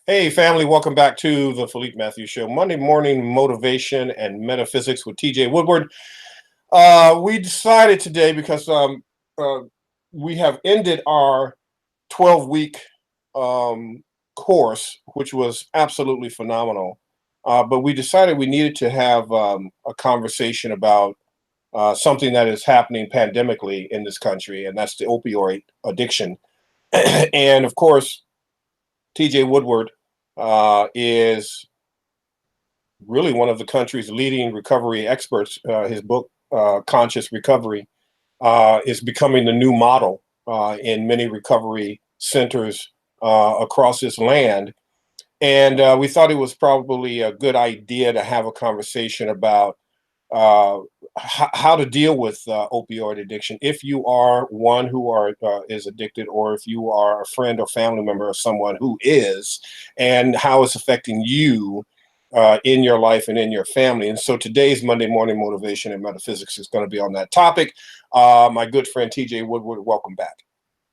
Hey, family, welcome back to the Philippe Matthews Show, Monday morning motivation and metaphysics with TJ Woodward. We decided today because we have ended our 12-week course, which was absolutely phenomenal. But we decided we needed to have a conversation about something that is happening pandemically in this country, and that's the opioid addiction. And of course, TJ Woodward is really one of the country's leading recovery experts. His book, Conscious Recovery, is becoming the new model in many recovery centers across this land. And we thought it was probably a good idea to have a conversation about how to deal with opioid addiction if you are one who is addicted, or if you are a friend or family member of someone who is, and how it's affecting you in your life and in your family. And so today's Monday morning motivation and metaphysics is going to be on that topic. My good friend TJ Woodward, welcome back.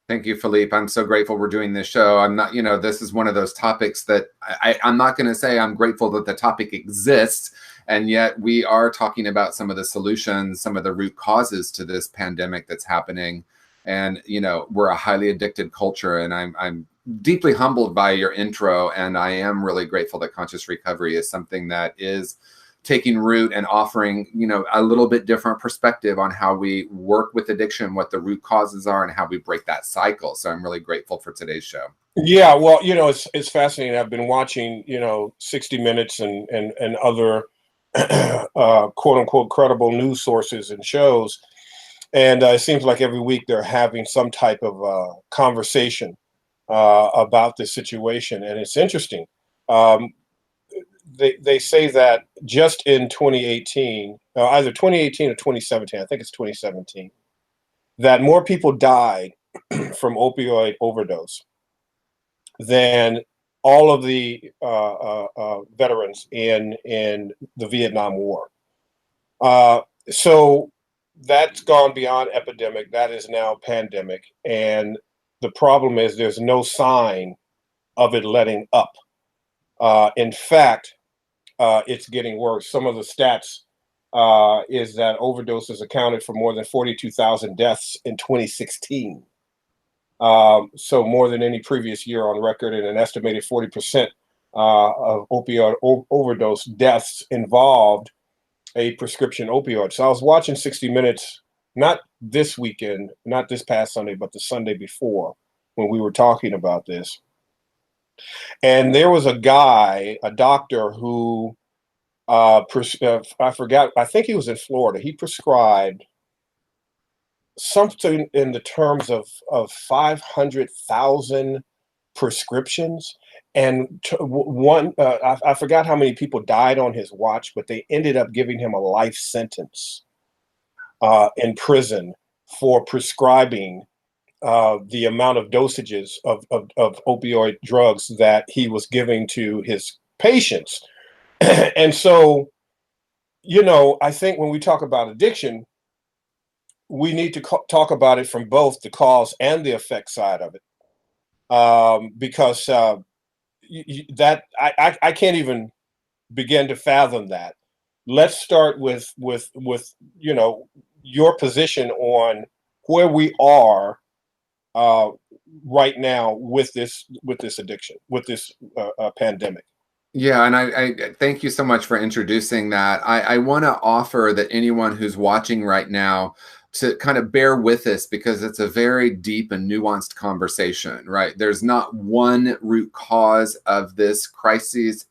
Thank you, Philippe. I'm so grateful we're doing this show. I'm not, this is one of those topics that I'm not going to say I'm grateful that the topic exists. And yet we are talking about some of the solutions, some of the root causes to this pandemic that's happening. And, we're a highly addicted culture. And I'm deeply humbled by your intro. And I am really grateful that conscious recovery is something that is taking root and offering, a little bit different perspective on how we work with addiction, what the root causes are, and how we break that cycle. So I'm really grateful for today's show. Yeah, well, it's fascinating. I've been watching, 60 Minutes and other quote unquote credible news sources and shows. And it seems like every week they're having some type of conversation about this situation. And it's interesting. They say that just in 2018, either 2018 or 2017, I think it's 2017, that more people died from opioid overdose than all of the veterans in the Vietnam War. So that's gone beyond epidemic. That is now pandemic. And the problem is there's no sign of it letting up. In fact, it's getting worse. Some of the stats is that overdoses accounted for more than 42,000 deaths in 2016. So more than any previous year on record, and an estimated 40% of opioid overdose deaths involved a prescription opioid. So I was watching 60 Minutes, not this weekend, not this past Sunday, but the Sunday before, when we were talking about this. And there was a guy, a doctor who, I forgot, I think he was in Florida. He prescribed something in the terms of 500,000 prescriptions. And I forgot how many people died on his watch, but they ended up giving him a life sentence in prison for prescribing the amount of dosages of opioid drugs that he was giving to his patients. And so, I think when we talk about addiction, we need to talk about it from both the cause and the effect side of it, because that I can't even begin to fathom that. Let's start with your position on where we are right now with this addiction, with this pandemic. Yeah, and I thank you so much for introducing that. I want to offer that anyone who's watching right now to kind of bear with us, because it's a very deep and nuanced conversation, right? There's not one root cause of this crisis,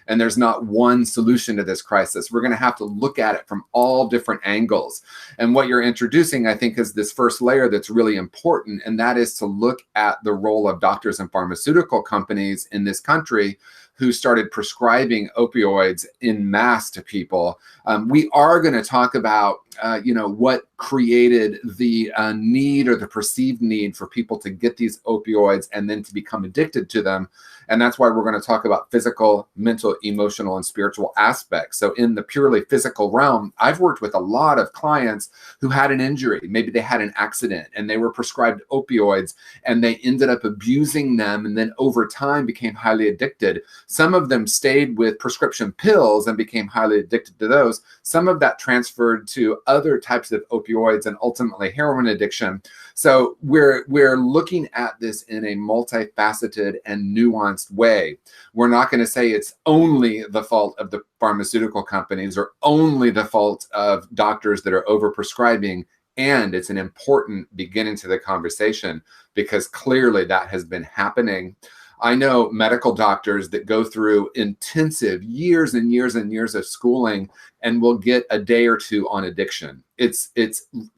and there's not one solution to this crisis. We're going to have to look at it from all different angles. And what you're introducing, I think, is this first layer that's really important, and that is to look at the role of doctors and pharmaceutical companies in this country who started prescribing opioids in mass to people. We are going to talk about, what created the need or the perceived need for people to get these opioids and then to become addicted to them. And that's why we're going to talk about physical, mental, emotional, and spiritual aspects. So in the purely physical realm, I've worked with a lot of clients who had an injury. Maybe they had an accident and they were prescribed opioids and they ended up abusing them, and then over time became highly addicted. Some of them stayed with prescription pills and became highly addicted to those. Some of that transferred to other types of opioids and ultimately heroin addiction. So we're looking at this in a multifaceted and nuanced way. We're not going to say it's only the fault of the pharmaceutical companies or only the fault of doctors that are overprescribing. And it's an important beginning to the conversation because clearly that has been happening. I know medical doctors that go through intensive years and years and years of schooling and will get a day or two on addiction. It's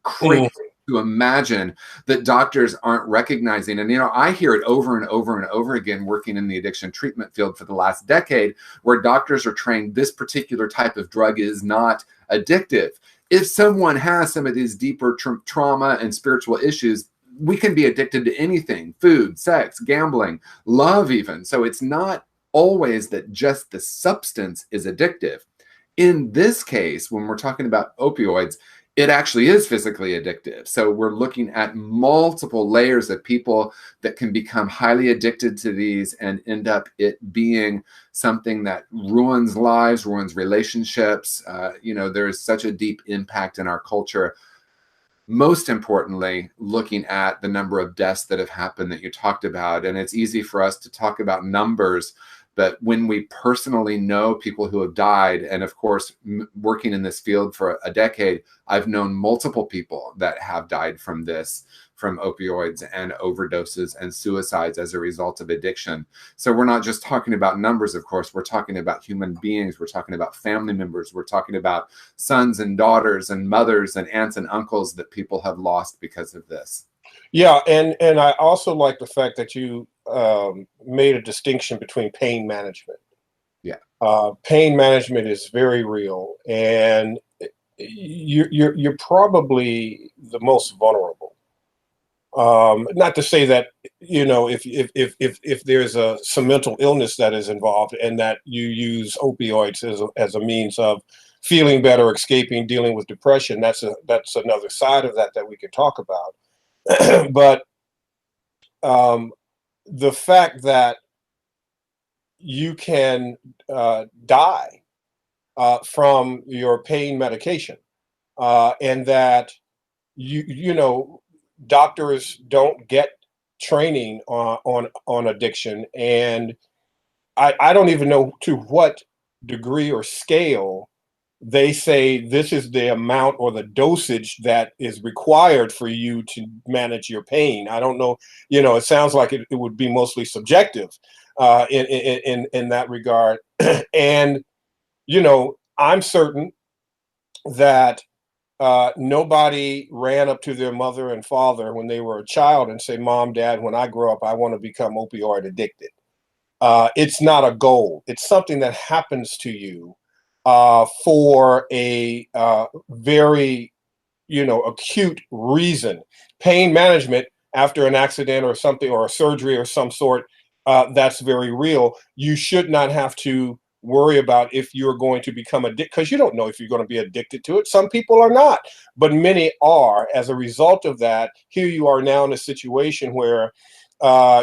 crazy to imagine that doctors aren't recognizing. And, I hear it over and over and over again working in the addiction treatment field for the last decade, where doctors are trained this particular type of drug is not addictive. If someone has some of these deeper trauma and spiritual issues, we can be addicted to anything: food, sex, gambling, love even. So it's not always that just the substance is addictive. In this case, when we're talking about opioids, it actually is physically addictive. So we're looking at multiple layers of people that can become highly addicted to these and end up it being something that ruins lives, ruins relationships. There is such a deep impact in our culture. Most importantly, looking at the number of deaths that have happened that you talked about. And it's easy for us to talk about numbers, but when we personally know people who have died, and of course, working in this field for a decade, I've known multiple people that have died from this, from opioids and overdoses and suicides as a result of addiction. So we're not just talking about numbers, of course, we're talking about human beings, we're talking about family members, we're talking about sons and daughters and mothers and aunts and uncles that people have lost because of this. Yeah, and I also like the fact that you made a distinction between pain management. Yeah, pain management is very real, and you're probably the most vulnerable. Not to say that if there's some mental illness that is involved and that you use opioids as a means of feeling better, escaping, dealing with depression. That's another side of that we can talk about. But the fact that you can die from your pain medication, and that doctors don't get training on addiction, and I don't even know to what degree or scale they say this is the amount or the dosage that is required for you to manage your pain. I don't know. It sounds like it would be mostly subjective in that regard. And I'm certain that nobody ran up to their mother and father when they were a child and say, "Mom, Dad, when I grow up, I want to become opioid addicted." It's not a goal. It's something that happens to you for a very, acute reason. Pain management after an accident or something, or a surgery or some sort, that's very real. You should not have to worry about if you're going to become addicted, because you don't know if you're going to be addicted to it. Some people are not, but many are. As a result of that, here you are now in a situation where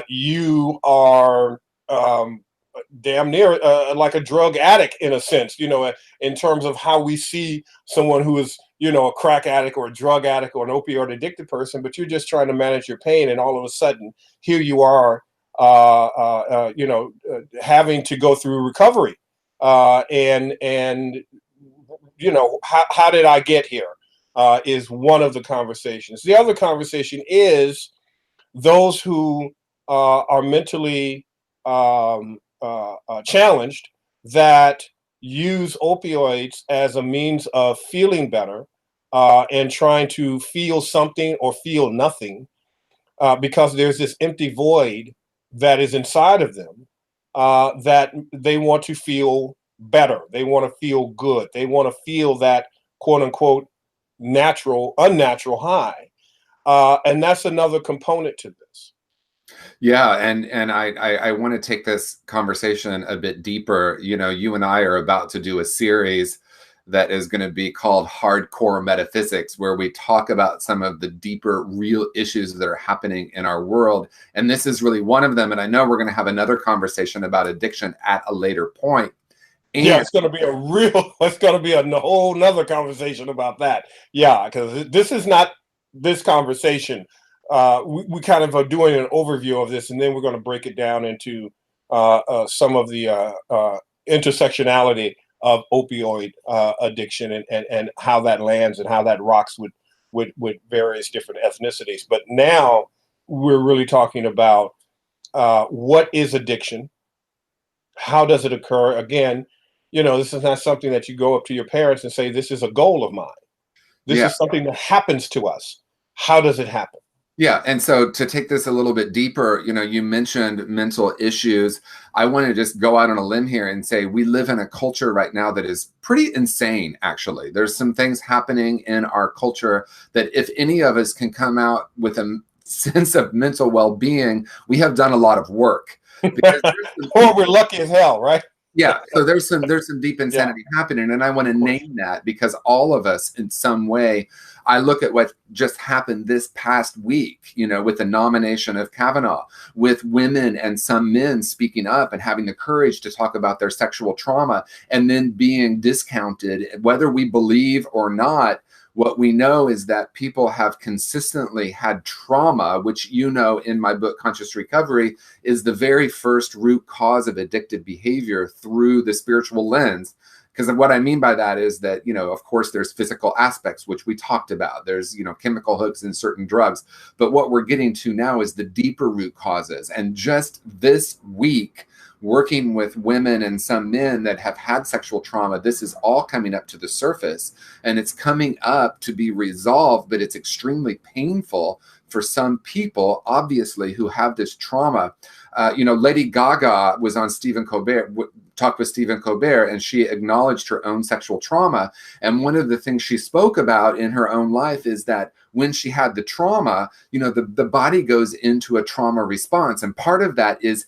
you are damn near like a drug addict in a sense, in terms of how we see someone who is, a crack addict or a drug addict or an opioid addicted person, but you're just trying to manage your pain. And all of a sudden here you are, having to go through recovery. And how did I get here? Is one of the conversations. The other conversation is those who are mentally challenged that use opioids as a means of feeling better and trying to feel something or feel nothing, because there's this empty void that is inside of them, that they want to feel better. They want to feel good. They want to feel that quote unquote unnatural high. And that's another component to this. Yeah, and I want to take this conversation a bit deeper. You know, you and I are about to do a series that is going to be called Hardcore Metaphysics, where we talk about some of the deeper, real issues that are happening in our world. And this is really one of them. And I know we're going to have another conversation about addiction at a later point. And yeah, it's going to be a whole nother conversation about that. Yeah, because this is not this conversation. We kind of are doing an overview of this, and then we're going to break it down into some of the intersectionality of opioid addiction and how that lands and how that rocks with various different ethnicities. But now we're really talking about what is addiction? How does it occur? Again, you know, this is not something that you go up to your parents and say, this is a goal of mine. This is something that happens to us. How does it happen? Yeah. And so to take this a little bit deeper, you know, you mentioned mental issues. I want to just go out on a limb here and say we live in a culture right now that is pretty insane, actually. There's some things happening in our culture that if any of us can come out with a sense of mental well-being, we have done a lot of work. Or we're lucky as hell, right? Yeah, so there's some deep insanity happening, and I want to name that because all of us, in some way, I look at what just happened this past week, you know, with the nomination of Kavanaugh, with women and some men speaking up and having the courage to talk about their sexual trauma, and then being discounted, whether we believe or not. What we know is that people have consistently had trauma, which, you know, in my book, Conscious Recovery, is the very first root cause of addictive behavior through the spiritual lens. Because what I mean by that is that, you know, of course, there's physical aspects, which we talked about. There's, you know, chemical hooks in certain drugs. But what we're getting to now is the deeper root causes. And just this week, working with women and some men that have had sexual trauma, this is all coming up to the surface, and it's coming up to be resolved, but it's extremely painful for some people, obviously, who have this trauma. You know, Lady Gaga was on Stephen Colbert, talked with Stephen Colbert, and she acknowledged her own sexual trauma. And one of the things she spoke about in her own life is that when she had the trauma, you know, the body goes into a trauma response. And part of that is,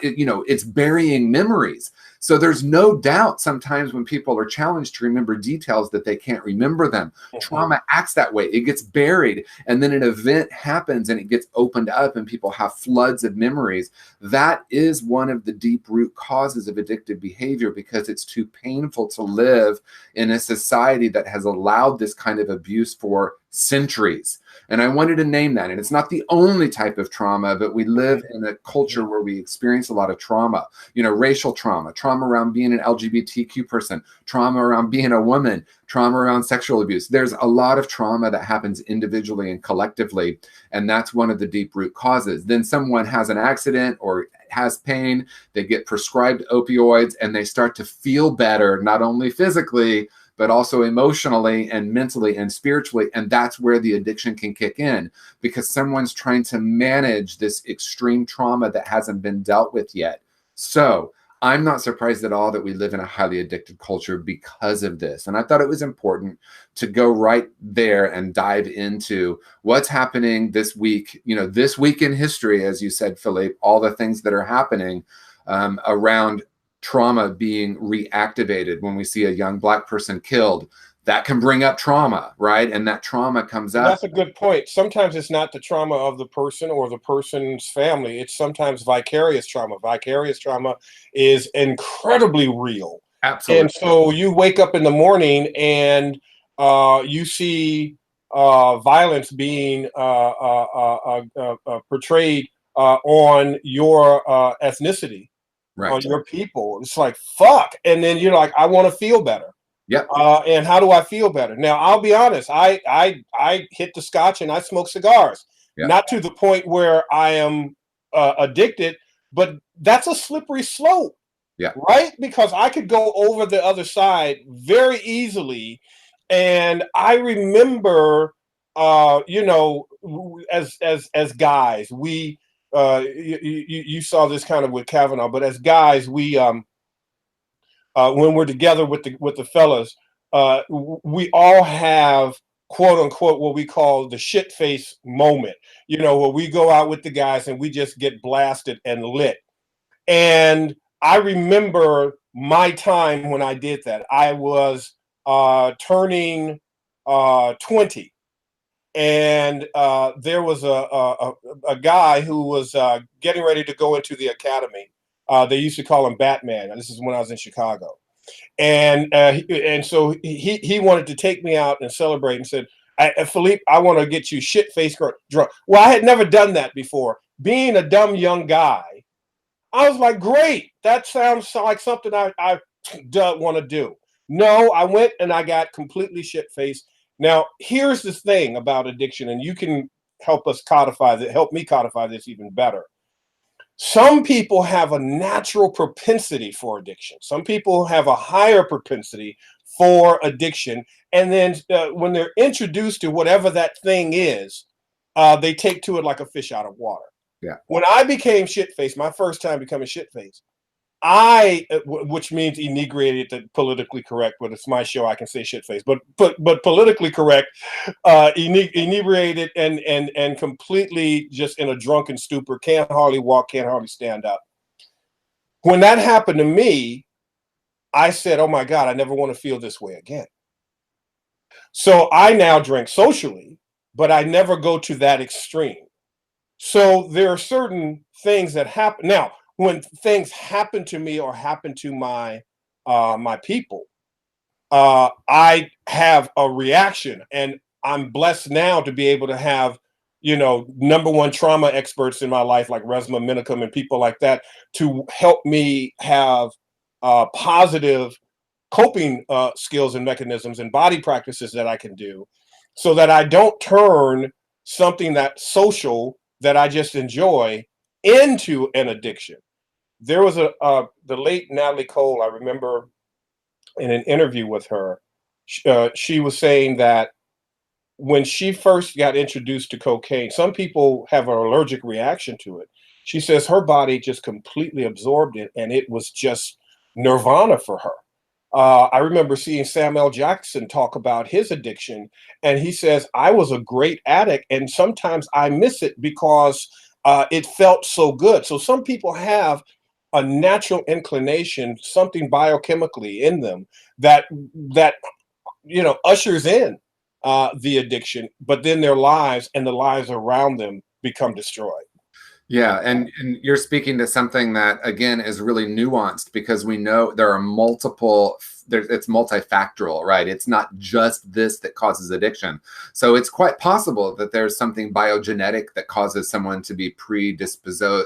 you know, it's burying memories. So there's no doubt sometimes when people are challenged to remember details that they can't remember them. Trauma acts that way. It gets buried, and then an event happens and it gets opened up and people have floods of memories. That is one of the deep root causes of addictive behavior, because it's too painful to live in a society that has allowed this kind of abuse for centuries. And I wanted to name that. And it's not the only type of trauma, but we live in a culture where we experience a lot of trauma, you know, racial trauma, trauma around being an LGBTQ person, trauma around being a woman, trauma around sexual abuse. There's a lot of trauma that happens individually and collectively. And that's one of the deep root causes. Then someone has an accident or has pain, they get prescribed opioids, and they start to feel better, not only physically, but also emotionally and mentally and spiritually. And that's where the addiction can kick in, because someone's trying to manage this extreme trauma that hasn't been dealt with yet. So I'm not surprised at all that we live in a highly addicted culture because of this. And I thought it was important to go right there and dive into what's happening this week, you know, this week in history, as you said, Philippe, all the things that are happening around trauma being reactivated. When we see a young Black person killed, that can bring up trauma, right? And that trauma comes up. That's a good point. Sometimes it's not the trauma of the person or the person's family. It's sometimes vicarious trauma. Vicarious trauma is incredibly real. Absolutely. And so you wake up in the morning and you see violence being portrayed on your ethnicity. Right. On your people. It's like, fuck. And then you're like, I want to feel better. Yep. And how do I feel better? Now, I'll be honest. I hit the scotch and I smoke cigars. Yep. Not to the point where I am addicted, but that's a slippery slope. Yeah. Right? Because I could go over the other side very easily. And I remember, you know, as guys, we, you saw this kind of with Kavanaugh, but as guys, we when we're together with the fellas, we all have quote unquote, what we call the shit face moment, you know, where we go out with the guys and we just get blasted and lit. And I remember my time when I did that. I was turning 20. And there was a guy who was getting ready to go into the academy. They used to call him Batman. And this is when I was in Chicago. And so he wanted to take me out and celebrate and said, Philippe, I want to get you shit-faced drunk. Well, I had never done that before. Being a dumb young guy, I was like, great. That sounds like something I want to do. No, I went and I got completely shit-faced. Now, here's the thing about addiction, and you can help us codify that, help me codify this even better. Some people have a natural propensity for addiction. Some people have a higher propensity for addiction. And then when they're introduced to whatever that thing is, they take to it like a fish out of water. Yeah. When I became shit-faced, my first time becoming shit-faced, which means inebriated, to politically correct, but it's my show, I can say shit-faced, but politically correct, inebriated and completely just in a drunken stupor, can't hardly walk, can't hardly stand up. When that happened to me, I said, oh my God, I never want to feel this way again. So I now drink socially, but I never go to that extreme. So there are certain things that happen. Now, when things happen to me or happen to my my people, I have a reaction, and I'm blessed now to be able to have, you know, #1 trauma experts in my life like Resma Minicum and people like that to help me have positive coping skills and mechanisms and body practices that I can do, so that I don't turn something that's social that I just enjoy into an addiction. There was the late Natalie Cole. I remember in an interview with her, she was saying that when she first got introduced to cocaine, some people have an allergic reaction to it. She says her body just completely absorbed it, and it was just nirvana for her. I remember seeing Samuel Jackson talk about his addiction, and he says, I was a great addict, and sometimes I miss it because it felt so good. So some people have a natural inclination, something biochemically in them that you know ushers in the addiction, but then their lives and the lives around them become destroyed. Yeah, and you're speaking to something that, again, is really nuanced, because we know there are multiple, it's multifactorial, right? It's not just this that causes addiction. So it's quite possible that there's something biogenetic that causes someone to be predisposition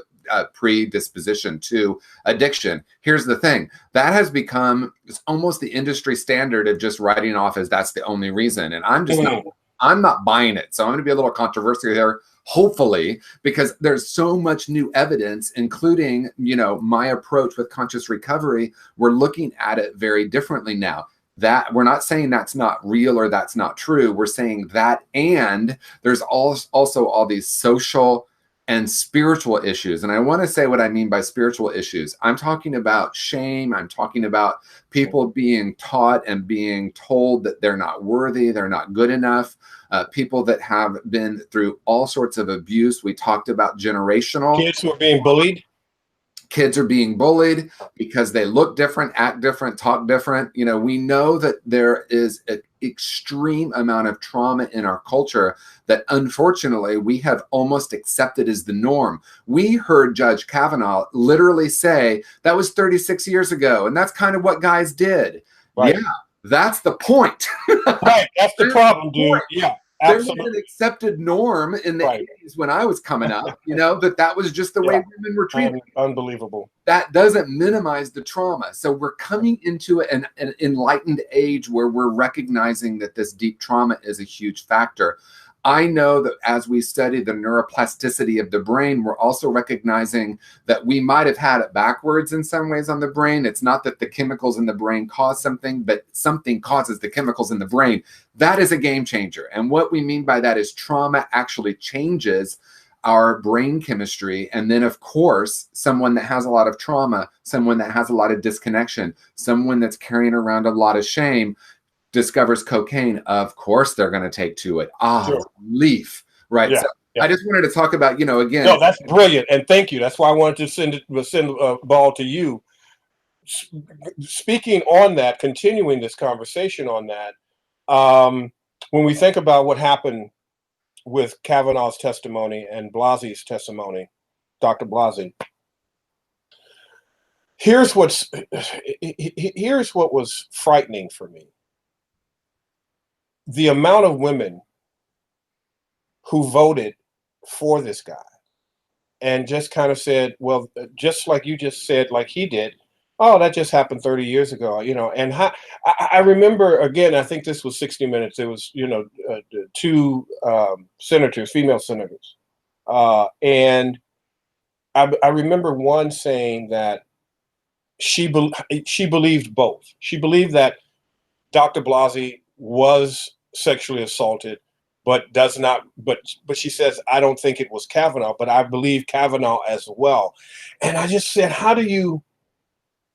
to addiction. Here's the thing, that has become, it's almost the industry standard of just writing off as that's the only reason. And I'm not buying it. So I'm going to be a little controversial there, hopefully, because there's so much new evidence, including, you know, my approach with conscious recovery. We're looking at it very differently now. That we're not saying that's not real or that's not true. We're saying that, and there's also all these social and spiritual issues. And I want to say what I mean by spiritual issues. I'm talking about shame. I'm talking about people being taught and being told that they're not worthy, they're not good enough. People that have been through all sorts of abuse. We talked about generational. Kids who are being bullied. Kids are being bullied because they look different, act different, talk different. You know, we know that there is an extreme amount of trauma in our culture that unfortunately we have almost accepted as the norm. We heard Judge Kavanaugh literally say that was 36 years ago, and that's kind of what guys did. Right. Yeah, that's the point. Right, that's the problem, dude. Yeah. Absolutely. There was an accepted norm in the 80s when I was coming up, you know, that was just the way women were treated. Unbelievable. That doesn't minimize the trauma. So we're coming into an enlightened age where we're recognizing that this deep trauma is a huge factor. I know that as we study the neuroplasticity of the brain, we're also recognizing that we might have had it backwards in some ways on the brain. It's not that the chemicals in the brain cause something, but something causes the chemicals in the brain. That is a game changer. And what we mean by that is trauma actually changes our brain chemistry. And then, of course, someone that has a lot of trauma, someone that has a lot of disconnection, someone that's carrying around a lot of shame, discovers cocaine, of course they're going to take to it. Sure. Relief, right? Yeah, So yeah. I just wanted to talk about, again. No, that's brilliant, and thank you. That's why I wanted to send a ball to you. Speaking on that, continuing this conversation on that, when we think about what happened with Kavanaugh's testimony and Blasio's testimony, Dr. Blasio, here's what was frightening for me. The amount of women who voted for this guy and just kind of said, well, just like you just said, like he did, oh, that just happened 30 years ago, and I remember, again, I think this was 60 Minutes. There was, two senators, female senators. And I remember one saying that she believed both. She believed that Dr. Blasio was sexually assaulted, but she says, I don't think it was Kavanaugh, but I believe Kavanaugh as well. And I just said, how do you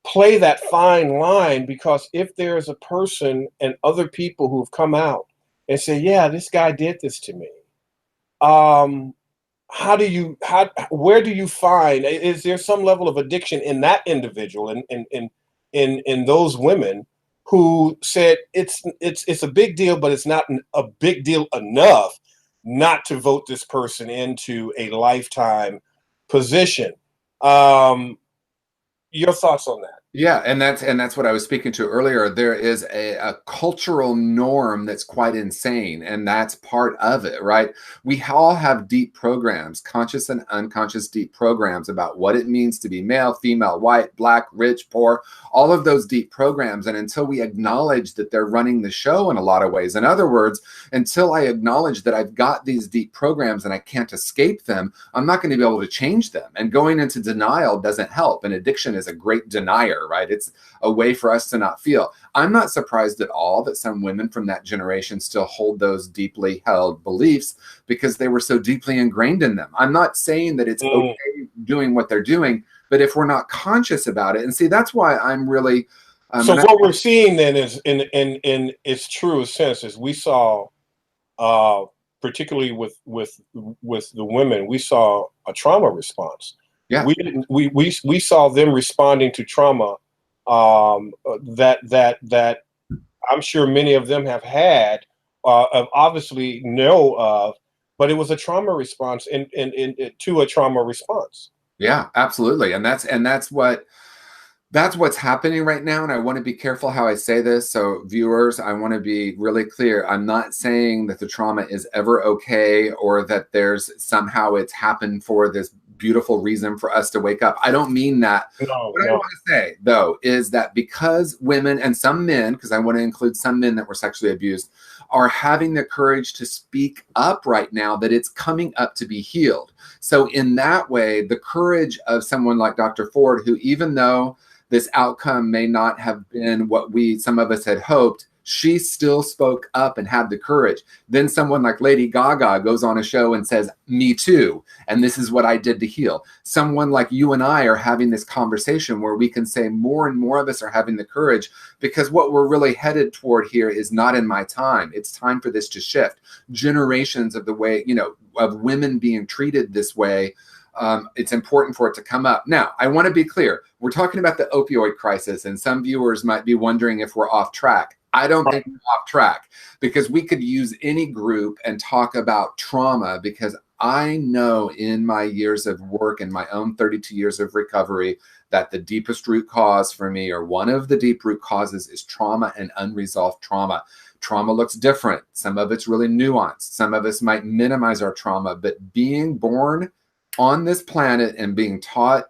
play that fine line? Because if there is a person and other people who have come out and say, yeah, this guy did this to me, where do you find, is there some level of addiction in that individual, in those women who said it's a big deal, but it's not a big deal enough not to vote this person into a lifetime position? Your thoughts on that? Yeah, and that's what I was speaking to earlier. There is a cultural norm that's quite insane, and that's part of it, right? We all have deep programs, conscious and unconscious deep programs about what it means to be male, female, white, black, rich, poor, all of those deep programs. And until we acknowledge that they're running the show in a lot of ways, in other words, until I acknowledge that I've got these deep programs and I can't escape them, I'm not going to be able to change them. And going into denial doesn't help. And addiction is a great denier, right? It's a way for us to not feel. I'm not surprised at all that some women from that generation still hold those deeply held beliefs because they were so deeply ingrained in them. I'm not saying that it's okay doing what they're doing, but if we're not conscious about it, and see, that's why I'm really. So what we're seeing then is, in its truest sense, is we saw, particularly with the women, we saw a trauma response. Yeah, we saw them responding to trauma that I'm sure many of them have had, obviously know of, but it was a trauma response to a trauma response. Yeah, absolutely, and that's what's happening right now. And I want to be careful how I say this. So viewers, I want to be really clear. I'm not saying that the trauma is ever okay or that there's somehow it's happened for this beautiful reason for us to wake up. I don't mean that. What I want to say, though, is that because women and some men, because I want to include some men that were sexually abused, are having the courage to speak up right now, that it's coming up to be healed. So in that way, the courage of someone like Dr. Ford, who even though this outcome may not have been what some of us had hoped, she still spoke up and had the courage. Then someone like Lady Gaga goes on a show and says, me too, and this is what I did to heal. Someone like you and I are having this conversation where we can say more and more of us are having the courage, because what we're really headed toward here is not in my time. It's time for this to shift. Generations of the way, of women being treated this way, it's important for it to come up. Now, I want to be clear. We're talking about the opioid crisis, and some viewers might be wondering if we're off track. I don't think we're off track, because we could use any group and talk about trauma, because I know in my years of work and my own 32 years of recovery that the deepest root cause for me, or one of the deep root causes, is trauma and unresolved trauma. Trauma looks different. Some of it's really nuanced. Some of us might minimize our trauma, but being born on this planet and being taught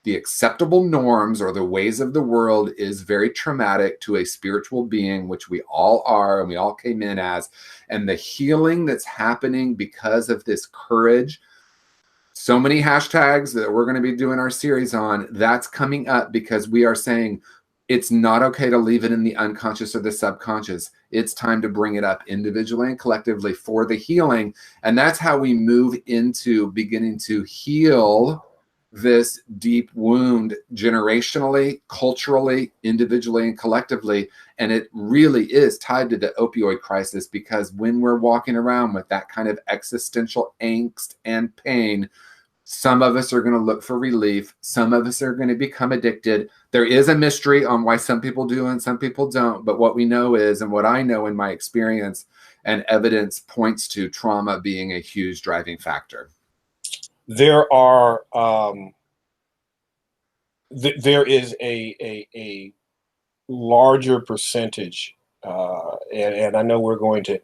the acceptable norms or the ways of the world is very traumatic to a spiritual being, which we all are and we all came in as. And the healing that's happening because of this courage, so many hashtags that we're going to be doing our series on, that's coming up because we are saying it's not okay to leave it in the unconscious or the subconscious. It's time to bring it up individually and collectively for the healing. And that's how we move into beginning to heal this deep wound generationally, culturally, individually, and collectively. And it really is tied to the opioid crisis, because when we're walking around with that kind of existential angst and pain, some of us are going to look for relief. Some of us are going to become addicted. There is a mystery on why some people do and some people don't. But what we know is, and what I know in my experience and evidence points to, trauma being a huge driving factor. There are there is a larger percentage, and I know we're going to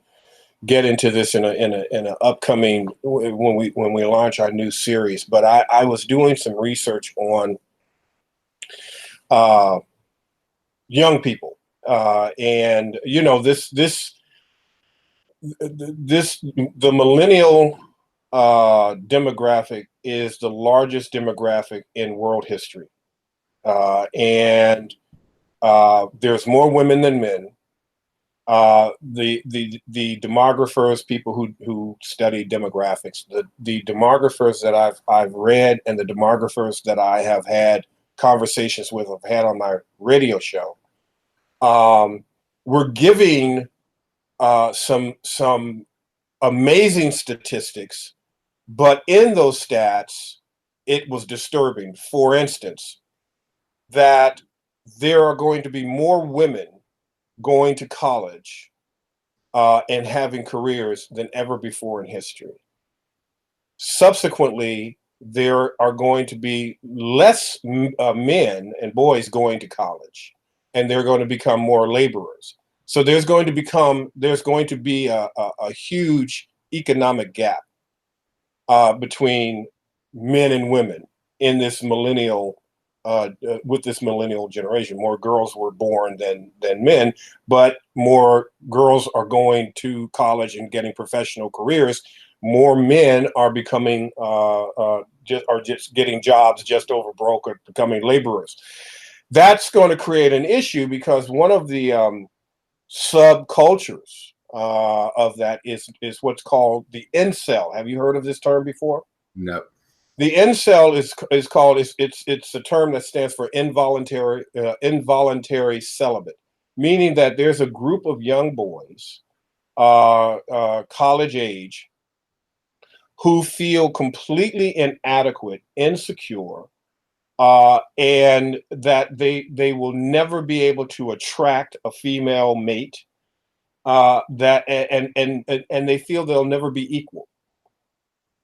get into this in a upcoming when we launch our new series. But I was doing some research on young people, and you know, the millennial demographic is the largest demographic in world history, and there's more women than men. The demographers, people who study demographics, the demographers that I've read, and the demographers that I have had conversations with, I've had on my radio show, we're giving some amazing statistics, but in those stats, it was disturbing. For instance, that there are going to be more women going to college and having careers than ever before in history. Subsequently, there are going to be less men and boys going to college, and they're going to become more laborers. So there's going to be a huge economic gap between men and women in this millennial with this millennial generation. More girls were born than men, but more girls are going to college and getting professional careers. More men are becoming just getting jobs just over broke or becoming laborers. That's going to create an issue, because one of the subcultures of that is what's called the incel. Have you heard of this term before? No. The incel is called, it's a term that stands for involuntary celibate, meaning that there's a group of young boys, college age, who feel completely inadequate, insecure, and that they will never be able to attract a female mate, that and they feel they'll never be equal.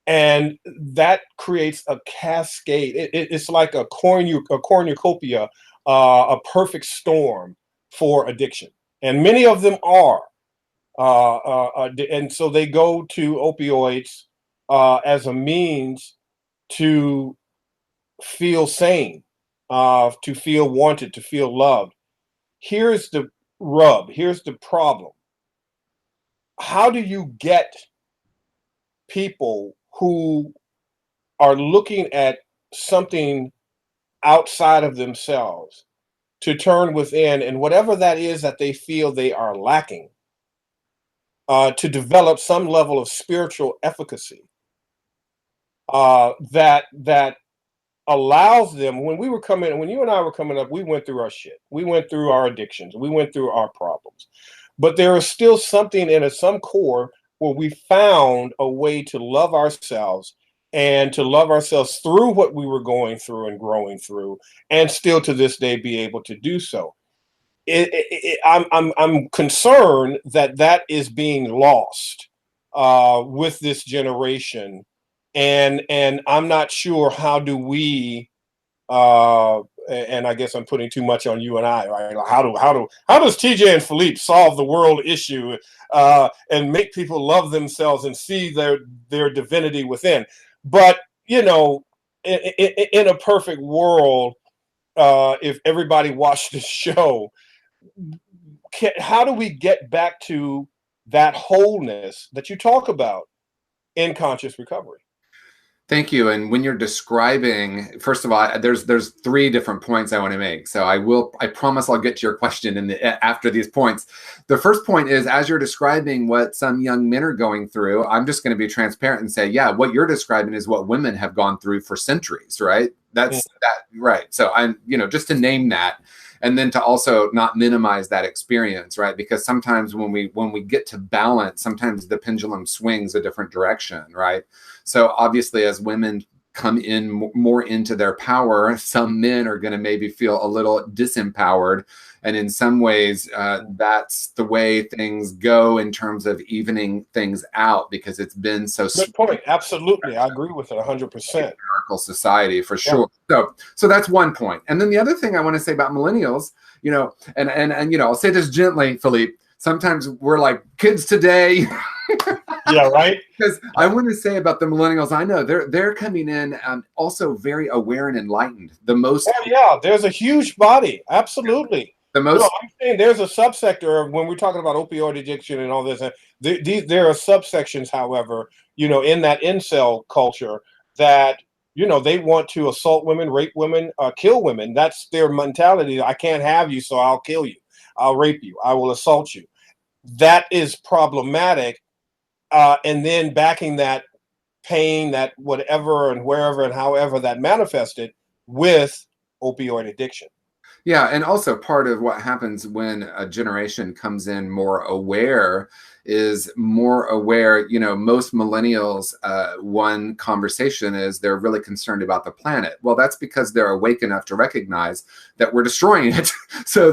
And that creates a cascade. It's like a cornucopia, a perfect storm for addiction. And many of them are. And so they go to opioids as a means to feel sane, to feel wanted, to feel loved. Here's the rub. Here's the problem. How do you get people who are looking at something outside of themselves to turn within, and whatever that is that they feel they are lacking, to develop some level of spiritual efficacy that allows them? When you and I were coming up, we went through our shit. We went through our addictions. We went through our problems. But there is still something in us, some core, where we found a way to love ourselves, and to love ourselves through what we were going through and growing through, and still to this day be able to do so. I'm concerned that is being lost with this generation, and I'm not sure how do we. And I guess I'm putting too much on you and I, right? How does TJ and Philippe solve the world issue and make people love themselves and see their divinity within? But you know, in a perfect world, if everybody watched this show, how do we get back to that wholeness that you talk about in conscious recovery? Thank you. And when you're describing, first of all, there's three different points I want to make. So I promise I'll get to your question after these points. The first point is, as you're describing what some young men are going through, I'm just going to be transparent and say, yeah, what you're describing is what women have gone through for centuries, right? That's that, right. So I'm, just to name that, and then to also not minimize that experience, right? Because sometimes when we get to balance, sometimes the pendulum swings a different direction, right? So obviously, as women come in more into their power, some men are going to maybe feel a little disempowered. And in some ways, that's the way things go in terms of evening things out, because it's been so good point. Absolutely. I agree with it 100%. Patriarchal society for sure. Yeah. So that's one point. And then the other thing I want to say about millennials, and I'll say this gently, Philippe, sometimes we're like kids today. Yeah, right. Because I want to say about the millennials, I know they're coming in also very aware and enlightened. The most. Oh yeah, there's a huge body. Absolutely. The most. I'm saying there's a subsector of when we're talking about opioid addiction and all this. There are subsections, however, in that incel culture that they want to assault women, rape women, kill women. That's their mentality. I can't have you, so I'll kill you. I'll rape you. I will assault you. That is problematic. And then backing that pain, that whatever and wherever and however that manifested with opioid addiction. Yeah, and also part of what happens when a generation comes in more aware is more aware. Most millennials, one conversation is they're really concerned about the planet. Well, that's because they're awake enough to recognize that we're destroying it. So,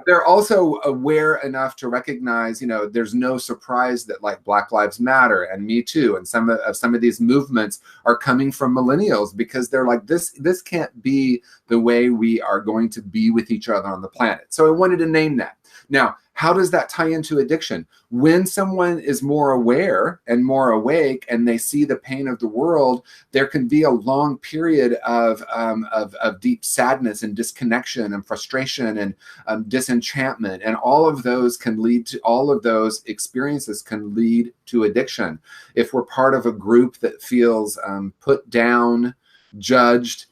they're also aware enough to recognize, there's no surprise that like Black Lives Matter and Me Too and some of these movements are coming from millennials, because they're like, this can't be the way we are going to be with each other on the planet. So I wanted to name that. Now, how does that tie into addiction? When someone is more aware and more awake and they see the pain of the world, there can be a long period of deep sadness and disconnection and frustration and disenchantment. And all of those experiences can lead to addiction. If we're part of a group that feels put down, judged,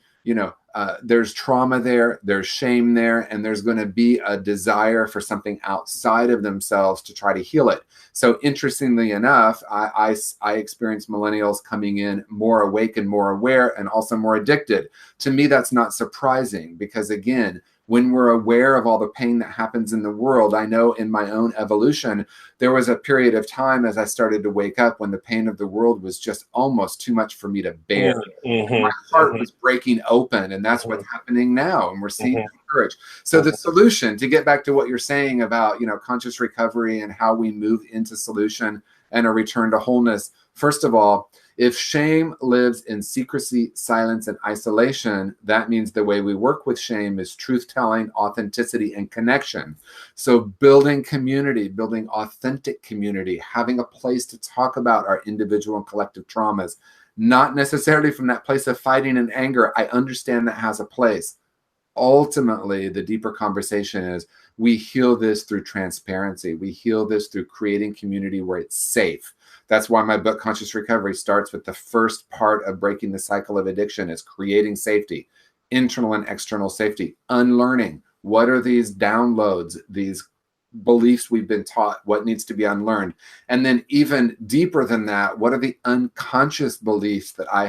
there's trauma there, there's shame there, and there's going to be a desire for something outside of themselves to try to heal it. So interestingly enough, I experience millennials coming in more awake and more aware and also more addicted. To me, that's not surprising, because again, when we're aware of all the pain that happens in the world, I know in my own evolution, there was a period of time as I started to wake up when the pain of the world was just almost too much for me to bear. My heart was breaking open, and that's what's happening now. And we're seeing courage. So the solution, to get back to what you're saying about, conscious recovery and how we move into solution and a return to wholeness, first of all, if shame lives in secrecy, silence, and isolation, that means the way we work with shame is truth-telling, authenticity, and connection. So building community, building authentic community, having a place to talk about our individual and collective traumas, not necessarily from that place of fighting and anger. I understand that has a place. Ultimately, the deeper conversation is we heal this through transparency. We heal this through creating community where it's safe. That's why my book, Conscious Recovery, starts with the first part of breaking the cycle of addiction is creating safety, internal and external safety, unlearning. What are these downloads, these beliefs we've been taught, what needs to be unlearned? And then even deeper than that, what are the unconscious beliefs that I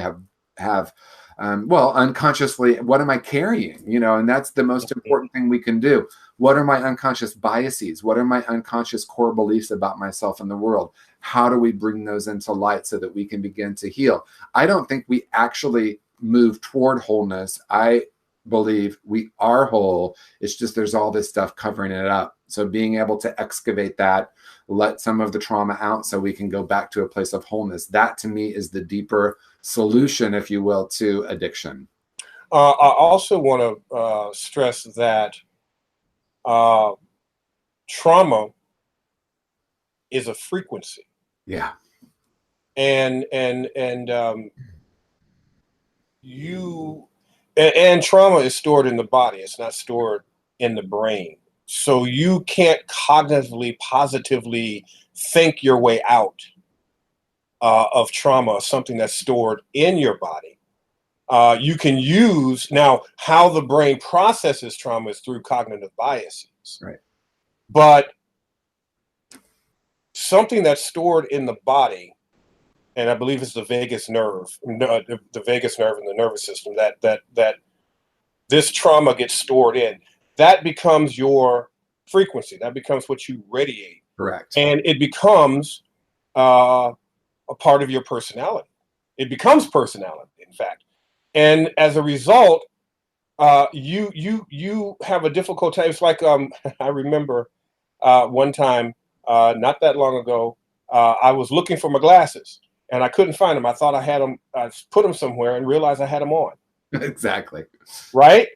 have unconsciously, what am I carrying? And that's the most important thing we can do. What are my unconscious biases? What are my unconscious core beliefs about myself and the world? How do we bring those into light so that we can begin to heal? I don't think we actually move toward wholeness. I believe we are whole. It's just there's all this stuff covering it up. So being able to excavate that, let some of the trauma out so we can go back to a place of wholeness. That to me is the deeper solution, if you will, to addiction. I also want to stress that trauma is a frequency. Yeah. And trauma is stored in the body. It's not stored in the brain. So you can't cognitively, positively think your way out of trauma, something that's stored in your body. You can use, now how the brain processes trauma is through cognitive biases. Right. But something that's stored in the body, and I believe it's the vagus nerve, the vagus nerve in the nervous system, that this trauma gets stored in, that becomes your frequency. That becomes what you radiate. Correct. And it becomes a part of your personality. It becomes personality, in fact. And as a result, you have a difficult time. It's like I remember one time, not that long ago, I was looking for my glasses and I couldn't find them. I thought I had them. I put them somewhere and realized I had them on. Exactly. Right?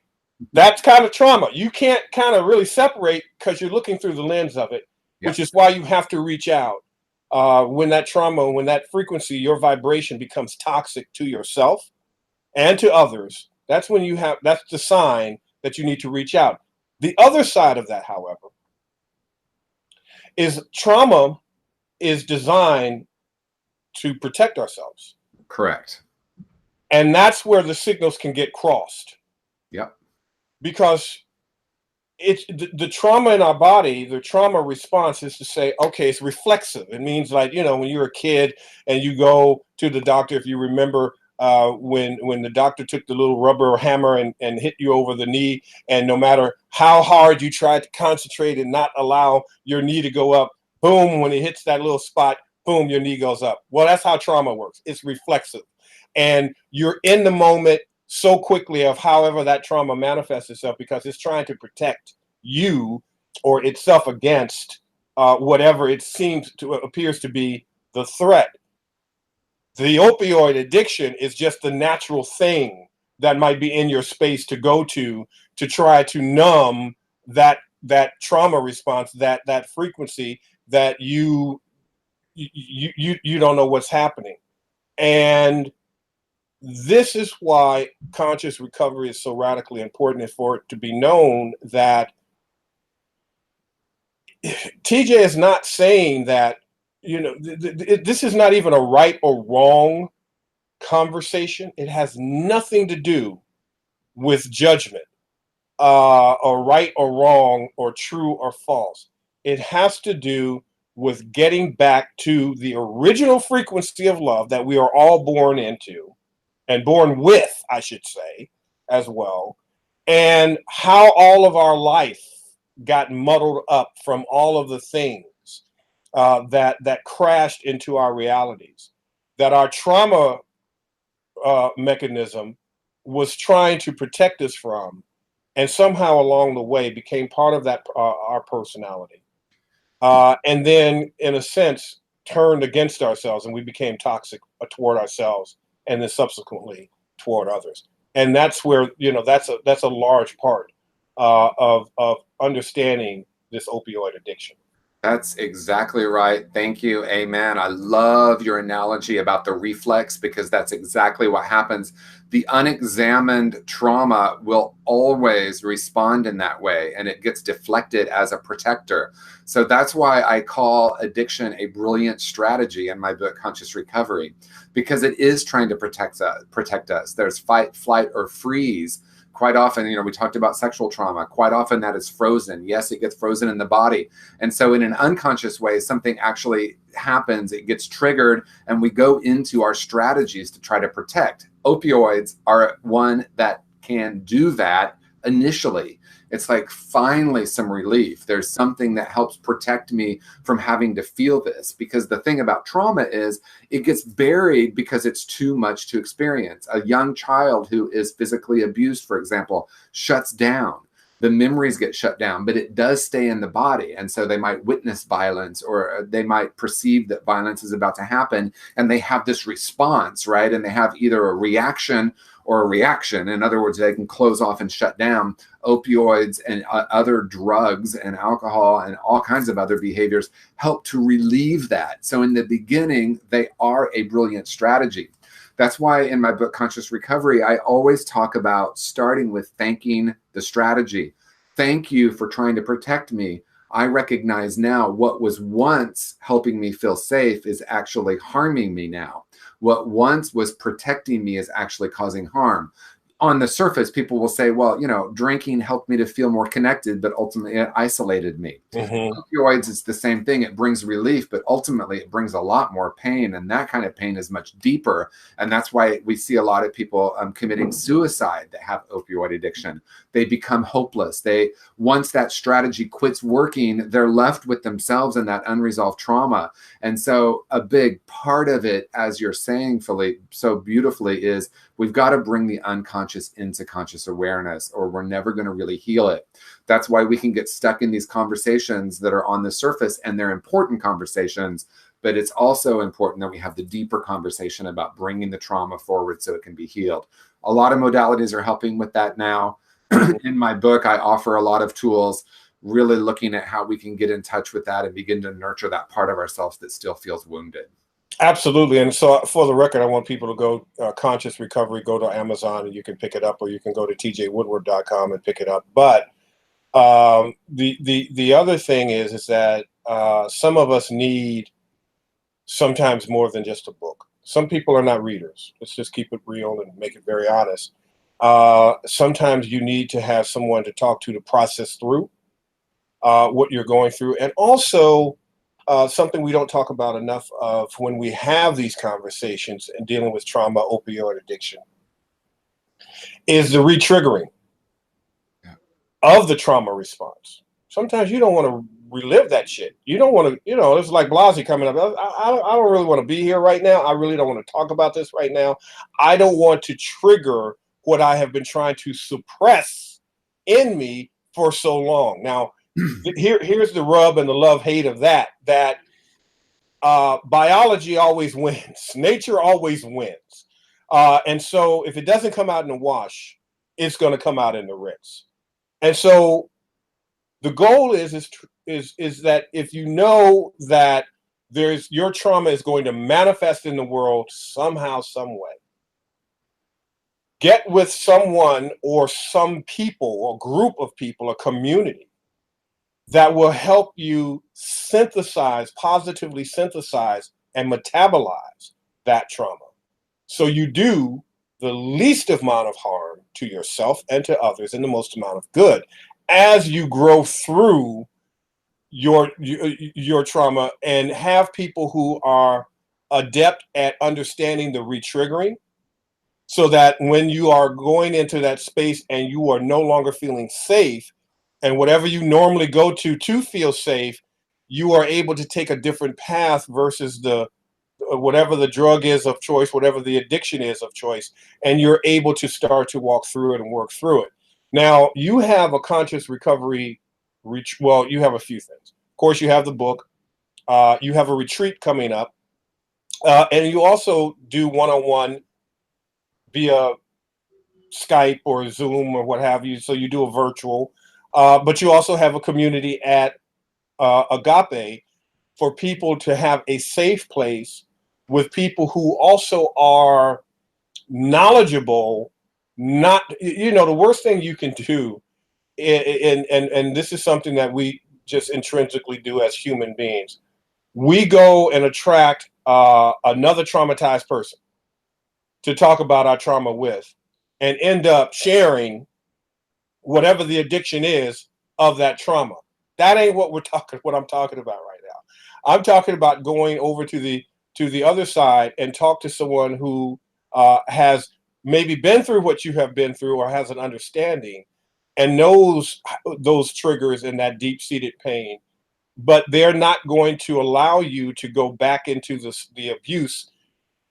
That's kind of trauma. You can't kind of really separate because you're looking through the lens of it, which is why you have to reach out. When that trauma, when that frequency, your vibration becomes toxic to yourself and to others, that's when you have, that's the sign that you need to reach out. The other side of that, however, is trauma is designed to protect ourselves. Correct. And that's where the signals can get crossed. Yep. Because it's the trauma in our body, the trauma response is to say, okay, it's reflexive. It means, like, you know, when you're a kid and you go to the doctor, if you remember when the doctor took the little rubber hammer and hit you over the knee, and no matter how hard you tried to concentrate and not allow your knee to go up, boom, when it hits that little spot, boom, your knee goes up. Well, that's how trauma works. It's reflexive. And you're in the moment so quickly of however that trauma manifests itself, because it's trying to protect you or itself against whatever it seems to appears to be the threat. The opioid addiction is just the natural thing that might be in your space to go to try to numb that trauma response, that frequency that you don't know what's happening. And this is why conscious recovery is so radically important, and for it to be known that TJ is not saying that, you know, this is not even a right or wrong conversation. It has nothing to do with judgment or right or wrong or true or false. It has to do with getting back to the original frequency of love that we are all born into, and born with, I should say, as well, and how all of our life got muddled up from all of the things that crashed into our realities, that our trauma mechanism was trying to protect us from, and somehow along the way became part of that our personality, and then in a sense turned against ourselves, and we became toxic toward ourselves and then subsequently toward others. And that's where, you know, that's a large part of understanding this opioid addiction. That's exactly right. Thank you. Amen. I love your analogy about the reflex, because that's exactly what happens. The unexamined trauma will always respond in that way, and it gets deflected as a protector. So that's why I call addiction a brilliant strategy in my book, Conscious Recovery, because it is trying to protect us. There's fight, flight, or freeze. Quite often, you know, we talked about sexual trauma. Quite often that is frozen. Yes, it gets frozen in the body. And so in an unconscious way, something actually happens, it gets triggered, and we go into our strategies to try to protect. Opioids are one that can do that initially. It's like finally some relief. There's something that helps protect me from having to feel this, because the thing about trauma is it gets buried because it's too much to experience. A young child who is physically abused, for example, shuts down. The memories get shut down, but it does stay in the body. And so they might witness violence, or they might perceive that violence is about to happen, and they have this response, right? And they have either a reaction or a reaction. In other words, they can close off and shut down. Opioids and other drugs and alcohol and all kinds of other behaviors help to relieve that. So in the beginning, they are a brilliant strategy. That's why in my book, Conscious Recovery, I always talk about starting with thanking the strategy. Thank you for trying to protect me. I recognize now what was once helping me feel safe is actually harming me now. What once was protecting me is actually causing harm. On the surface, people will say, well, you know, drinking helped me to feel more connected, but ultimately it isolated me. Opioids is the same thing. It brings relief, but ultimately it brings a lot more pain. And that kind of pain is much deeper. And that's why we see a lot of people committing suicide that have opioid addiction. They become hopeless. Once that strategy quits working, they're left with themselves and that unresolved trauma. And so a big part of it, as you're saying, Philippe, so beautifully, is we've got to bring the unconscious into conscious awareness, or we're never going to really heal it. That's why we can get stuck in these conversations that are on the surface, and they're important conversations, but it's also important that we have the deeper conversation about bringing the trauma forward so it can be healed. A lot of modalities are helping with that now. In my book, I offer a lot of tools, really looking at how we can get in touch with that and begin to nurture that part of ourselves that still feels wounded. Absolutely. And so for the record, I want people to go Conscious Recovery, go to Amazon and you can pick it up, or you can go to tjwoodward.com and pick it up. But the other thing is that some of us need sometimes more than just a book. Some people are not readers. Let's just keep it real and make it very honest. Sometimes you need to have someone to talk to process through what you're going through. And also something we don't talk about enough of when we have these conversations and dealing with trauma, opioid addiction, is the re-triggering of the trauma response. Sometimes you don't want to relive that shit. You don't want to, it's like Blasey coming up. I don't really want to be here right now. I really don't want to talk about this right now. I don't want to trigger what I have been trying to suppress in me for so long. Now, here's the rub and the love-hate of that biology always wins. Nature always wins. And so if it doesn't come out in the wash, it's going to come out in the rinse. And so the goal is that if you know that your trauma is going to manifest in the world somehow, some way, get with someone or some people or group of people, a community that will help you positively synthesize and metabolize that trauma. So you do the least amount of harm to yourself and to others and the most amount of good as you grow through your trauma, and have people who are adept at understanding the re-triggering, so that when you are going into that space and you are no longer feeling safe, and whatever you normally go to feel safe, you are able to take a different path versus whatever the drug is of choice, whatever the addiction is of choice, and you're able to start to walk through it and work through it. Now, you have a conscious recovery you have a few things. Of course, you have the book. You have a retreat coming up. And you also do one-on-one via Skype or Zoom or what have you. So you do a virtual. But you also have a community at Agape for people to have a safe place with people who also are knowledgeable. Not, the worst thing you can do, and this is something that we just intrinsically do as human beings. We go and attract another traumatized person to talk about our trauma with, and end up sharing whatever the addiction is of that trauma. That ain't what I'm talking about right now. I'm talking about going over to the other side and talk to someone who has maybe been through what you have been through, or has an understanding and knows those triggers and that deep-seated pain, but they're not going to allow you to go back into the abuse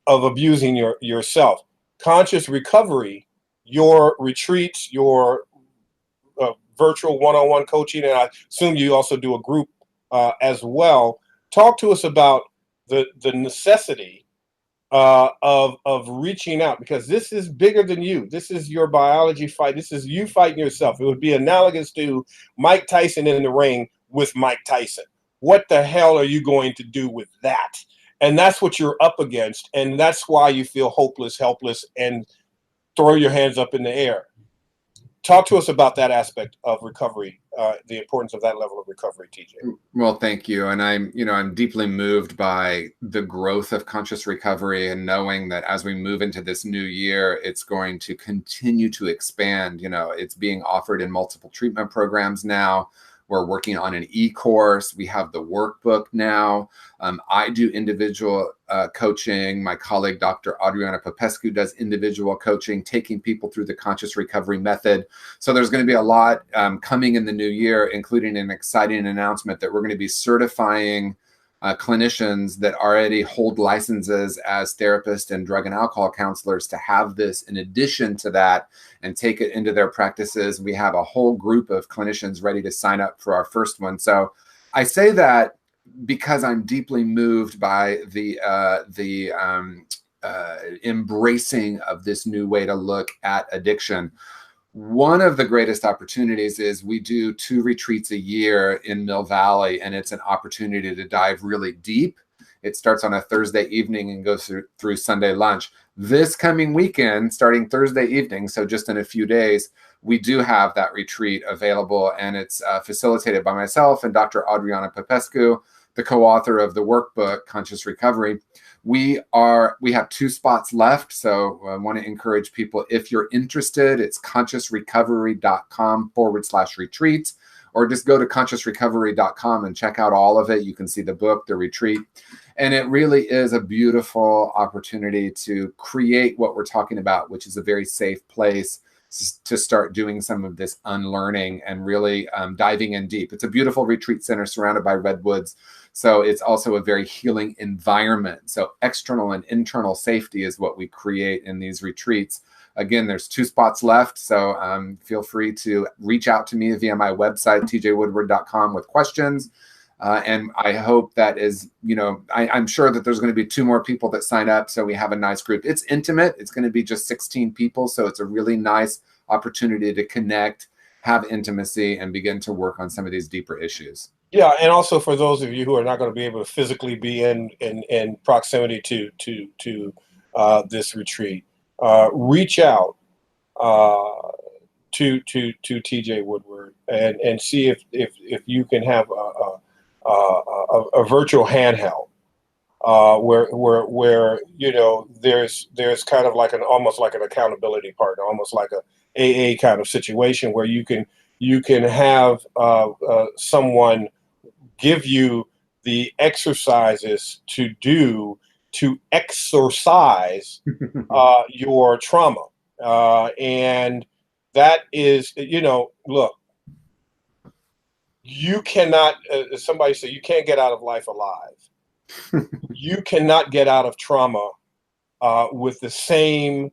of abusing yourself. Conscious recovery, your retreats, your virtual one-on-one coaching, and I assume you also do a group as well. Talk to us about the necessity of reaching out, because this is bigger than you. This is your biology fight. This is you fighting yourself. It would be analogous to Mike Tyson in the ring with Mike Tyson. What the hell are you going to do with that? And that's what you're up against. And that's why you feel hopeless, helpless, and throw your hands up in the air. talk to us about that aspect of recovery, the importance of that level of recovery, TJ. Well, thank you. And I'm deeply moved by the growth of conscious recovery, and knowing that as we move into this new year, it's going to continue to expand. It's being offered in multiple treatment programs now. We're working on an e-course. We have the workbook now. I do individual coaching. My colleague, Dr. Adriana Popescu, does individual coaching, taking people through the conscious recovery method. So there's going to be a lot coming in the new year, including an exciting announcement that we're going to be certifying clinicians that already hold licenses as therapists and drug and alcohol counselors to have this in addition to that and take it into their practices. We have a whole group of clinicians ready to sign up for our first one. So I say that because I'm deeply moved by the embracing of this new way to look at addiction. One of the greatest opportunities is we do 2 retreats a year in Mill Valley, and it's an opportunity to dive really deep. It starts on a Thursday evening and goes through Sunday lunch. This coming weekend, starting Thursday evening, so just in a few days, we do have that retreat available, and it's facilitated by myself and Dr. Adriana Popescu, the co-author of the workbook, Conscious Recovery. We have 2 spots left, so I want to encourage people, if you're interested, it's consciousrecovery.com/retreats, or just go to consciousrecovery.com and check out all of it. You can see the book, the retreat, and it really is a beautiful opportunity to create what we're talking about, which is a very safe place to start doing some of this unlearning and really diving in deep. It's a beautiful retreat center surrounded by redwoods. So it's also a very healing environment. So external and internal safety is what we create in these retreats. Again, there's 2 spots left. So feel free to reach out to me via my website, tjwoodward.com, with questions. And I hope that is, I'm sure that there's going to be 2 more people that sign up. So we have a nice group. It's intimate. It's going to be just 16 people. So it's a really nice opportunity to connect, have intimacy, and begin to work on some of these deeper issues. Yeah, and also for those of you who are not going to be able to physically be in proximity to this retreat, reach out to TJ Woodward and see if you can have a virtual handheld where there's kind of like almost like an accountability partner, almost like a AA kind of situation where you can have someone give you the exercises to do to exorcise your trauma. And that is, look, you cannot, somebody said, you can't get out of life alive. You cannot get out of trauma with the same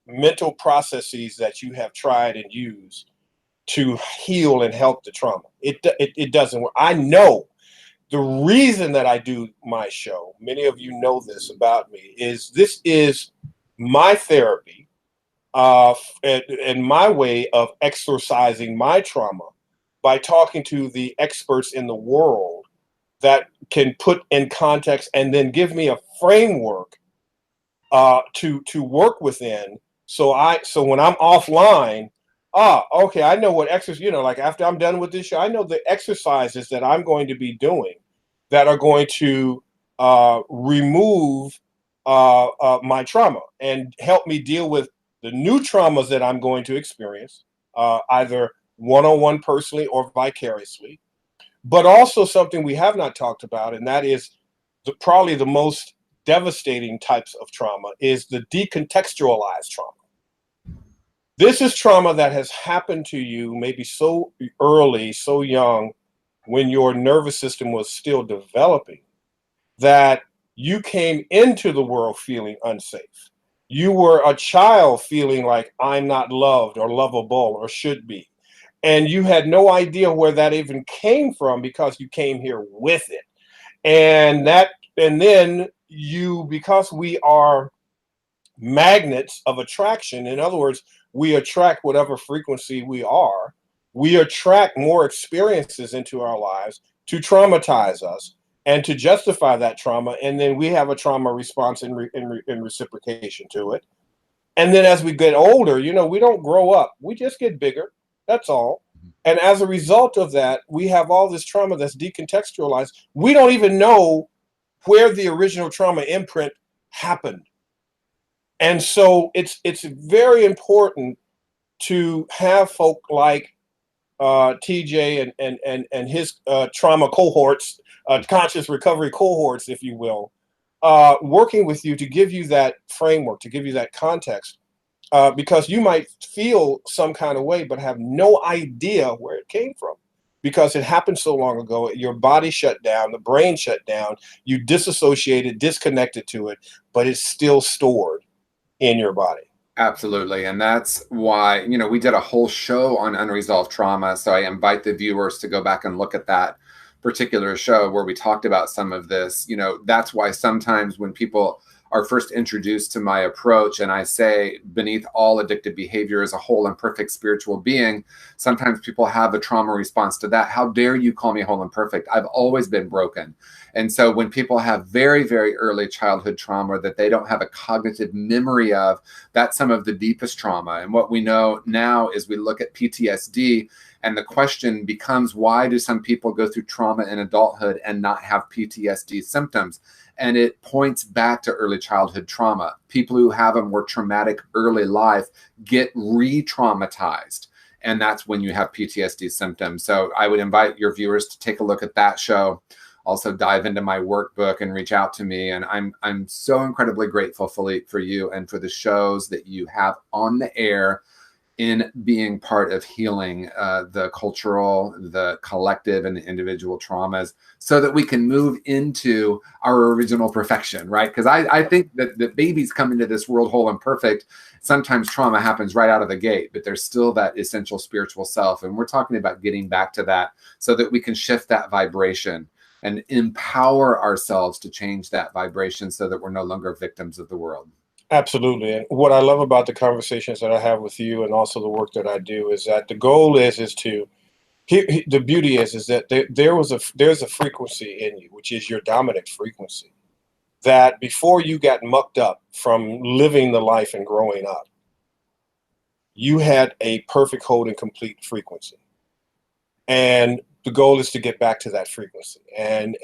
mental processes that you have tried and used to heal and help the trauma. It doesn't work. I know the reason that I do my show, many of you know this about me, is this is my therapy and my way of exorcising my trauma by talking to the experts in the world that can put in context and then give me a framework to work within. So when I'm offline, okay, I know what exercise, like after I'm done with this show, I know the exercises that I'm going to be doing that are going to remove my trauma and help me deal with the new traumas that I'm going to experience, either one-on-one personally or vicariously. But also something we have not talked about, and that is probably the most devastating types of trauma, is the decontextualized trauma. This is trauma that has happened to you maybe so early, so young, when your nervous system was still developing, that you came into the world feeling unsafe. You were a child feeling like I'm not loved or lovable or should be. And you had no idea where that even came from because you came here with it. And then because we are magnets of attraction, in other words, we attract whatever frequency we attract more experiences into our lives to traumatize us and to justify that trauma. And then we have a trauma response in reciprocation to it. And then as we get older, you know, we don't grow up. We just get bigger. That's all. And as a result of that, we have all this trauma that's decontextualized. We don't even know where the original trauma imprint happened. And so it's very important to have folk like TJ and his trauma cohorts, conscious recovery cohorts, if you will, working with you to give you that framework, to give you that context, because you might feel some kind of way, but have no idea where it came from because it happened so long ago. Your body shut down, the brain shut down, you disassociated, disconnected to it, but it's still stored in your body. Absolutely. And that's why, you know, we did a whole show on unresolved trauma. So I invite the viewers to go back and look at that particular show where we talked about some of this. You know, that's why sometimes when people are first introduced to my approach and I say beneath all addictive behavior is a whole and perfect spiritual being, sometimes people have a trauma response to that. How dare you call me whole and perfect? I've always been broken. And so when people have very, very early childhood trauma that they don't have a cognitive memory of, that's some of the deepest trauma. And what we know now is we look at PTSD and the question becomes, why do some people go through trauma in adulthood and not have PTSD symptoms? And it points back to early childhood trauma. People who have a more traumatic early life get re-traumatized. And that's when you have PTSD symptoms. So I would invite your viewers to take a look at that show. Also dive into my workbook and reach out to me. And I'm so incredibly grateful, Philippe, for you and for the shows that you have on the air in being part of healing the cultural, the collective, and the individual traumas so that we can move into our original perfection, right? Because I think that the babies come into this world whole and perfect. Sometimes trauma happens right out of the gate, but there's still that essential spiritual self. And we're talking about getting back to that so that we can shift that vibration and empower ourselves to change that vibration so that we're no longer victims of the world. Absolutely. And what I love about the conversations that I have with you and also the work that I do is that the goal is to, the beauty is that there's a frequency in you, which is your dominant frequency, that before you got mucked up from living the life and growing up, you had a perfect, whole, and complete frequency. And the goal is to get back to that frequency. And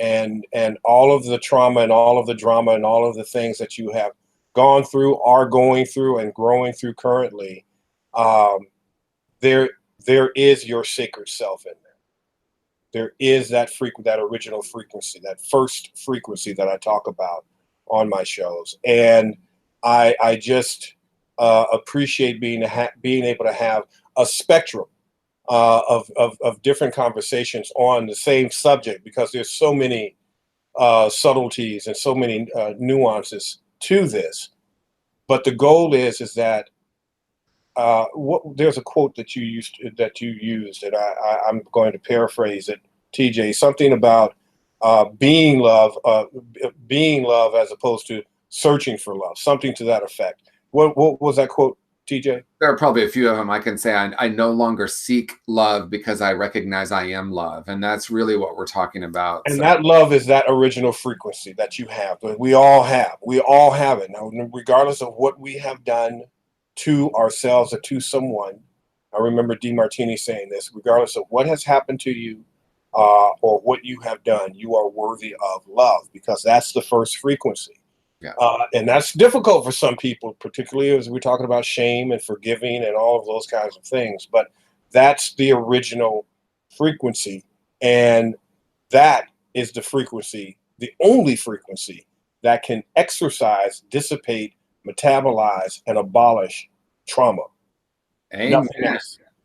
all of the trauma and all of the drama and all of the things that you have gone through, are going through, and growing through currently, there is your sacred self in there. There is that that original frequency, that first frequency that I talk about on my shows. And I just appreciate being able to have a spectrum of different conversations on the same subject, because there's so many subtleties and so many nuances to this. But the goal is that there's a quote that you used, and I'm going to paraphrase it, TJ, something about being love as opposed to searching for love, something to that effect. What was that quote, TJ? There are probably a few of them. I can say I no longer seek love because I recognize I am love. And that's really what we're talking about. And that love is that original frequency that you have. But we all have it. Now, regardless of what we have done to ourselves or to someone, I remember DeMartini saying this, regardless of what has happened to you or what you have done, you are worthy of love, because that's the first frequency. Yeah. And that's difficult for some people, particularly as we're talking about shame and forgiving and all of those kinds of things. But that's the original frequency. And that is the frequency, the only frequency that can exercise, dissipate, metabolize, and abolish trauma. Amen.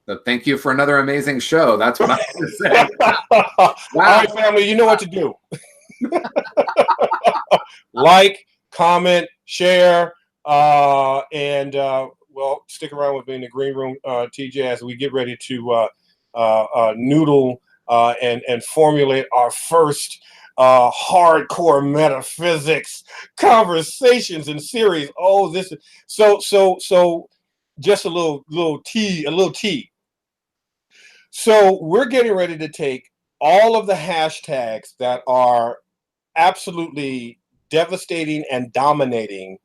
So thank you for another amazing show. That's what I have to say. Wow. All right, family, you know what to do. Like, comment, share, and well, stick around with me in the green room, TJ, as we get ready to noodle and formulate our first hardcore metaphysics conversations and series. Oh, this is so just a little tea. So we're getting ready to take all of the hashtags that are absolutely devastating and dominating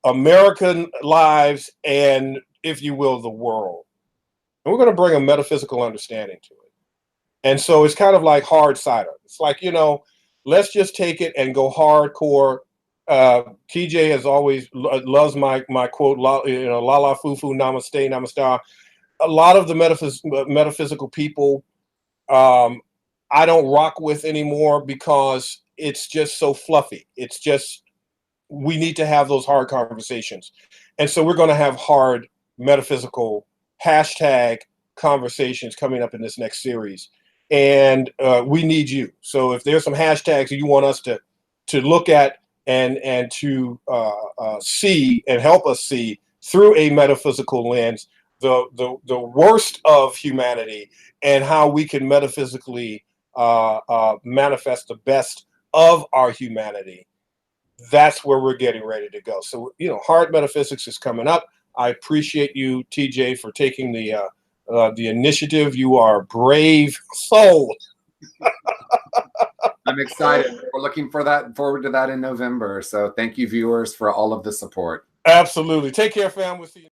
American lives and, if you will, the world. And we're going to bring a metaphysical understanding to it. And so it's kind of like hard cider. It's like, let's just take it and go hardcore. TJ has always loves my quote, la la fufu, namaste, namaste. A lot of the metaphysical people I don't rock with anymore because it's just so fluffy. It's just, we need to have those hard conversations. And so we're going to have hard metaphysical hashtag conversations coming up in this next series. And we need you. So if there's some hashtags that you want us to look at and to see and help us see through a metaphysical lens, the worst of humanity and how we can metaphysically manifest the best of our humanity, that's where we're getting ready to go. So, hard metaphysics is coming up. I appreciate you, TJ, for taking the initiative. You are a brave soul. I'm excited. We're looking forward to that in November. So thank you, viewers, for all of the support. Absolutely. Take care, fam. We'll see you.